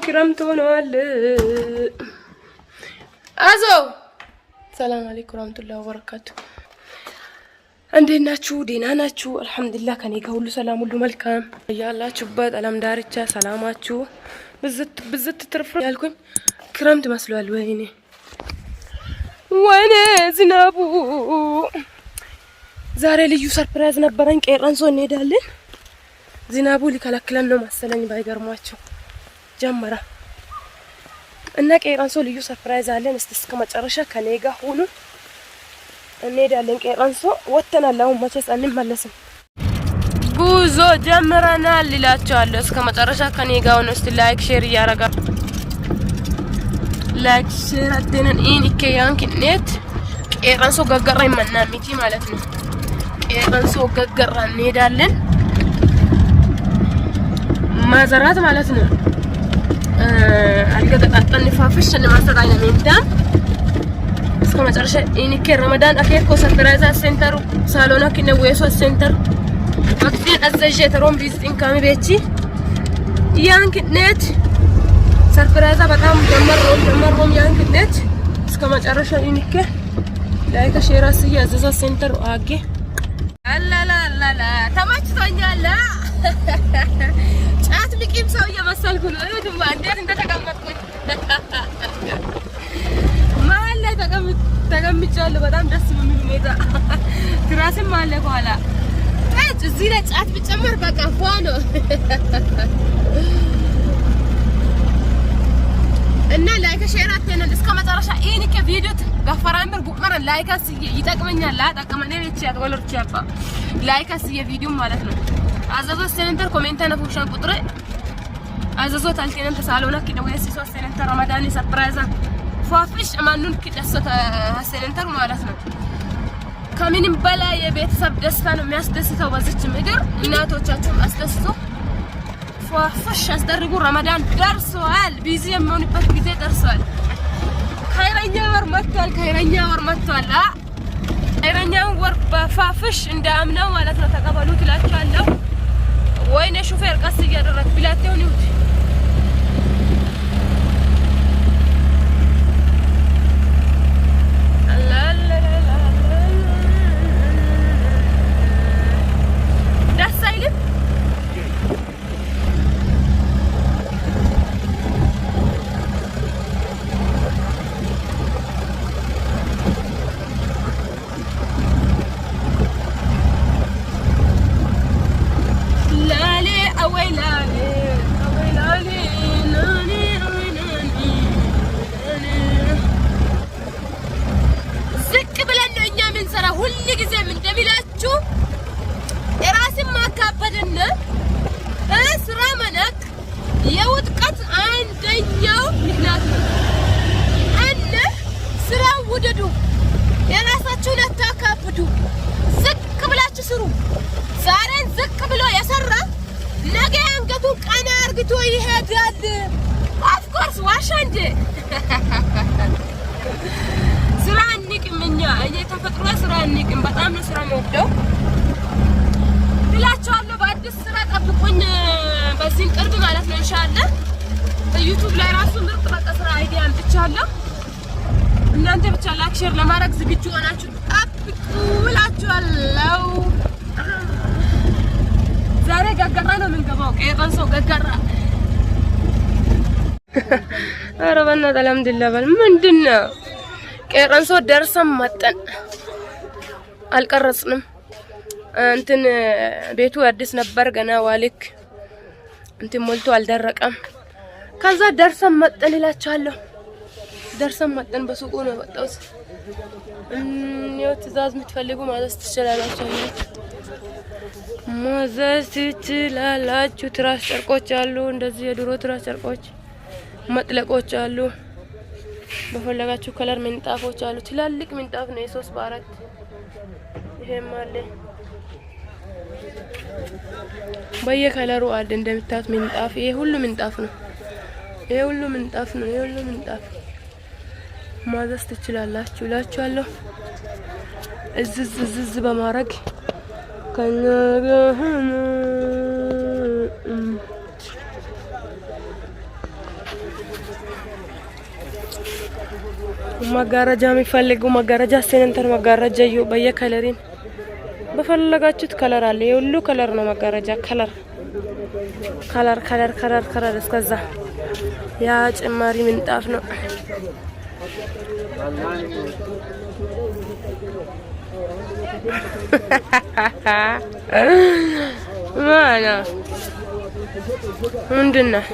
ክረምት ሆኗል። አዞ ሰላም አለይኩም ወራህመቱላሂ ወበረካቱ። እንዴት ናችሁ? ደህና ናችሁ? አልሐምዱሊላህ ከኔ ጋር ሁሉ ሰላም ሁሉ መልካም። ያላችሁበት ዓለም ዳርቻ ሰላማችሁ ብዝት ትርፍ ያልኩኝ ክረምት መስሏል። ወይኔ ዝናቡ ዛሬ ልዩ ሰርፕራይዝ ነበረኝ። ቄራንሶ እንሄዳለን። ዝናቡ ሊከለክለን ነው መሰለኝ ባይገርማችሁ ጀመረ እና ቄራንሶ ልዩ ሰርፕራይዝ አለን። እስከ መጨረሻ ከኔ ጋር ሁኑ። እንሄዳለን ቄራንሶ ወጥተናል። አሁን መቼስ አንመለስም። ጉዞ ጀምረናል እላችኋለሁ። እስከ መጨረሻ ከኔ ጋር ሁኑ። እስቲ ላይክ ሼር እያደረጋችሁ ላይክ ሼር አድነን ኢንኬ ያንኪኔት ቄራንሶ ገገራ ይመናሚቲ ማለት ነው። ቄራንሶ ገገራ እንሄዳለን ማዘራት ማለት ነው። አልገጣጣን ንፋፍሽ ለማሰራይ ነው እንታ እስከ መጨረሻ ኢንኬ ረመዳን አኬኮ ሰርፕራይዝ ሴንተሩ ሳሎና ኪነ ወይሶ ሴንተር አክቲን አዘጀ ተሮም ቪዚቲንግ ካሚ ቤቺ ያንኪኔት ሰርፕራይዛ በጣም ጀመረውም ያንኪኔት እስከ መጨረሻ ኢንኬ ላይክ ሼር አዘዛ ሴንተር አጌ አላላላላ ተማችቶኛል። ጫት ልቂም ሰው እየመሰልኩ ነው። እዩትማ እንዴት እንደተቀመጥኩኝ መሀል ላይ ተቀምጫለሁ። በጣም ደስ በሚል ሁኔታ ትራስም አለ ከኋላ። እዚህ ላይ ጫት ብጨምር በቃ ፏ ነው እና ላይክ ሼር አትነን እስከ መጨረሻ ኢንኬ ቪዲዮ ጋፈራምበር ቡቅመረ ላይክ አስዬ ይጠቅመኛል። ላጣቀመኔ ለቺ ያጥወለርቺ ያባ ላይክ አስዬ ቪዲዮ ማለት ነው። አዘዞ ሴንተር ኮሜንት እና ፉክሽን ቁጥር አዘዞ ታልከነን ተሳሎና ከደወይስ ሶ ሴንተር ረመዳን ሰርፕራይዝ ፏፍሽ ማኑን ከደሰተ ሴንተር ማለት ነው። ከምንም በላይ የቤተሰብ ደስታ ነው የሚያስደስተው በዚች ምድር። እናቶቻችሁ አስደስቶ ፏፍሽ አስደርጉ። ረመዳን ደርሷል። ቢዚ የሚሆንበት ጊዜ ደርሷል። ኸይረኛ ወር መጥቷል። ኸይረኛው ወር በፋፍሽ እንዳምናው ማለት ነው። ተቀበሉ ትላችኋለሁ። ወይኔ ሹፌር ቀስ እያደረክ ብላቴው ነው ደስ አይልም? ስራ መናቅ የውድቀት አንደኛው ምክንያት ነው። እና ስራ ውደዱ፣ የራሳችሁን አታካብዱ። ዝቅ ብላችሁ ስሩ። ዛሬን ዝቅ ብሎ የሰራ ነገ አንገቱን ቀና አርግቶ ይሄዳል። ኦፍ ኮርስ ዋሻንዴ ስራ አንቅም። እኛ ተፈጥሮ ስራ አንቅም። በጣም ነው ስራ የምወደው ብላችኋለሁ። በአዲስ ስራ ጠብቁኝ። በዚህ ቅርብ ማለት ነው ኢንሻአላህ ዩቲዩብ ላይ ራሱ ምርጥ በቃ ስራ አይዲያ አምጥቻለሁ። እናንተ ብቻ ላይክ ሼር ለማድረግ ዝግጁ ሆናችሁ ጠብቁ ብላችኋለሁ። ዛሬ ገገራ ነው የምንገባው። ቄራንሶ ገገራ። ኧረ በእናትህ አልሐምዱሊላህ በል። ምንድነው ቄራንሶ ደርሰን መጠን አልቀረጽንም። እንትን ቤቱ አዲስ ነበር ገና ዋልክ እንትን ሞልቶ አልደረቀም። ከዛ ደርሰን መጠን እላችኋለሁ። ደርሰን መጠን በሱቁ ነው ወጣውስ። ትእዛዝ የምትፈልጉ ማዘዝ ትችላላችሁ። ማዘዝ ትችላላችሁ። ትራስ ጨርቆች አሉ። እንደዚህ የድሮ ትራስ ጨርቆች መጥለቆች አሉ። በፈለጋችሁ ከለር ምንጣፎች አሉ። ትላልቅ ምንጣፍ ነው የ3 በ4 ይሄም አለ። በየከለሩ አለ እንደምታዩት ምንጣፍ። ይሄ ሁሉ ምንጣፍ ነው። ማዘዝ ትችላላችሁ እላችኋለሁ። እዝዝ በማድረግ መጋረጃ የሚፈልጉ መጋረጃ ሴንተር መጋረጃ እዩ በየከለሪን በፈለጋችሁት ከለር አለ። የሁሉ ከለር ነው መጋረጃ ከለር ከለር ከለር ከለር ከለር እስከዛ ያ ጭማሪ ምንጣፍ ነው። ማና ምንድነው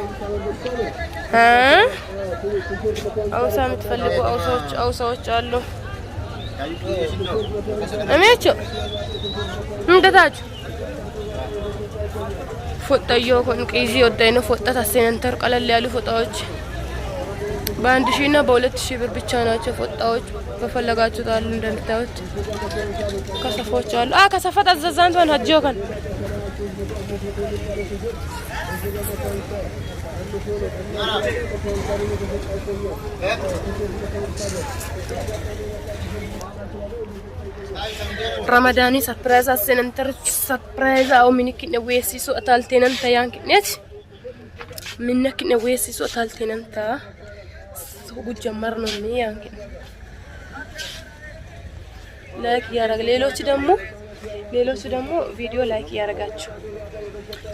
አውሳ የምትፈልጉ አውሳዎች አሉ። እሜቾ እንደታችሁ ፎጣዮ ኮንቂዚ ወጣይነ ፎጣ ታሰነንተር ቀለል ያሉ ፎጣዎች በ1000 እና በ2000 ብር ብቻ ናቸው። ፎጣዎች በፈለጋችሁት አሉ። እንደምታዩት ከሰፎች አሉ። ከሰፈት አዘዛንቷን ሀጆከን رمضاني سربرايز السنتر سربرايز أو منك نويسي سو أتالتين أنت يانك نت منك نويسي سو أتالتين أنت سو جمرنا ميانك لايك يا رجل ሌሎች ደግሞ ቪዲዮ ላይክ ያረጋችሁ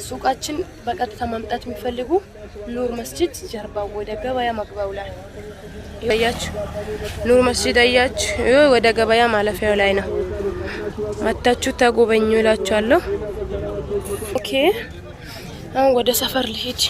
ሱቃችን በቀጥታ ማምጣት የሚፈልጉ ኑር መስጂድ ጀርባ ወደ ገበያ መግቢያው ላይ ያያችሁ ኑር መስጂድ አያችሁ ወደ ገበያ ማለፊያው ላይ ነው። መጣችሁ ተጎበኙ እላችኋለሁ። ኦኬ አሁን ወደ ሰፈር ልሂድ።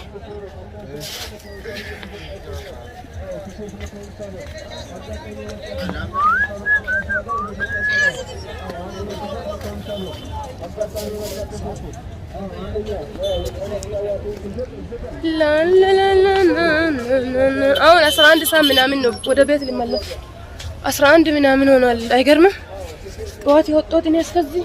لا لا لا لا لا አሁን 11 ሰዓት ምናምን ነው ወደ ቤት ልመለስ። 11 ምናምን ሆኗል። አይገርምም? ጠዋት የወጣሁት እኔ እስከዚህ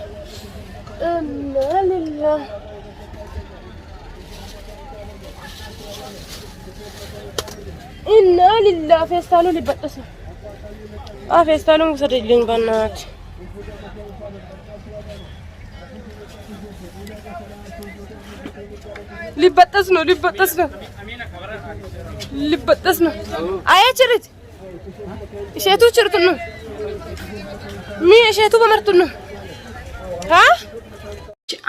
ኢና ሊላህ ፌስታሉ ሊበጠስ ነው። ፌስታሉን ውሰድልኝ በእናትህ። ሊበጠስ ነው። አያችርት እሸቱ ችርቱ ነው ሚ እሸቱ በመርቱ ነው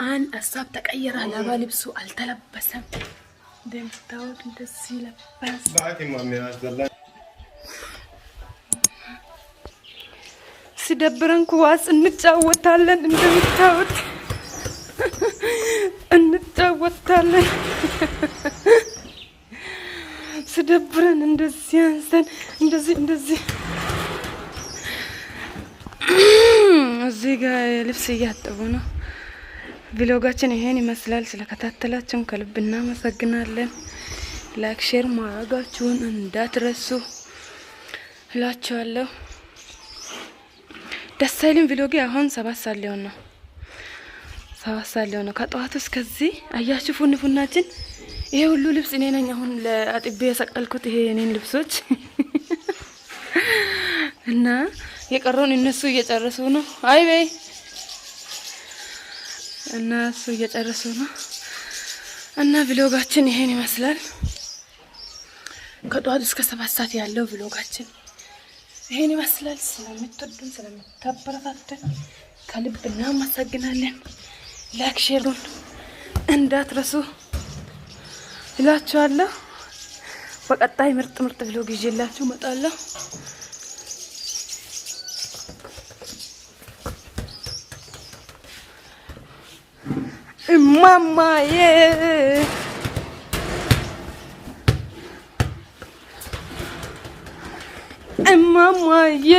አን አሳብ ተቀየረ። አላባ ልብሱ አልተለበሰም። እንደምታዩት እንደዚህ ለበስ ሲደብረን ኳስ እንጫወታለን። እንደምታዩት እንጫወታለን። ሲደብረን እንደዚህ አንሰን እንደዚህ እዚህ ጋር ልብስ እያጠቡ ነው። ቪሎጋችን ይሄን ይመስላል። ስለከታተላችሁን ከልብ እናመሰግናለን። ላይክ ሼር ማድረጋችሁን እንዳትረሱ እላችኋለሁ። ደስ አይልም ቪሎጌ አሁን 7 ሰዓት ሊሆን ነው። 7 ሰዓት ሊሆን ነው ከጠዋቱ እስከዚህ አያችሁ። ፉንፉናችን ይሄ ሁሉ ልብስ እኔ ነኝ አሁን ለአጥቤ የሰቀልኩት ይሄ የኔን ልብሶች እና የቀረውን እነሱ እየጨረሱ ነው። አይ በይ እነሱ እየጨረሱ ነው። እና ቪሎጋችን ይሄን ይመስላል። ከጠዋቱ እስከ 7 ሰዓት ያለው ቪሎጋችን ይሄን ይመስላል። ስለምትወዱን ስለምታበረታቱን ከልብ እናመሰግናለን። ላይክ ሼሩን እንዳትረሱ እላችኋለሁ። በቀጣይ ምርጥ ቪሎግ ይዤላችሁ እመጣለሁ። እማማዬ እማማዬ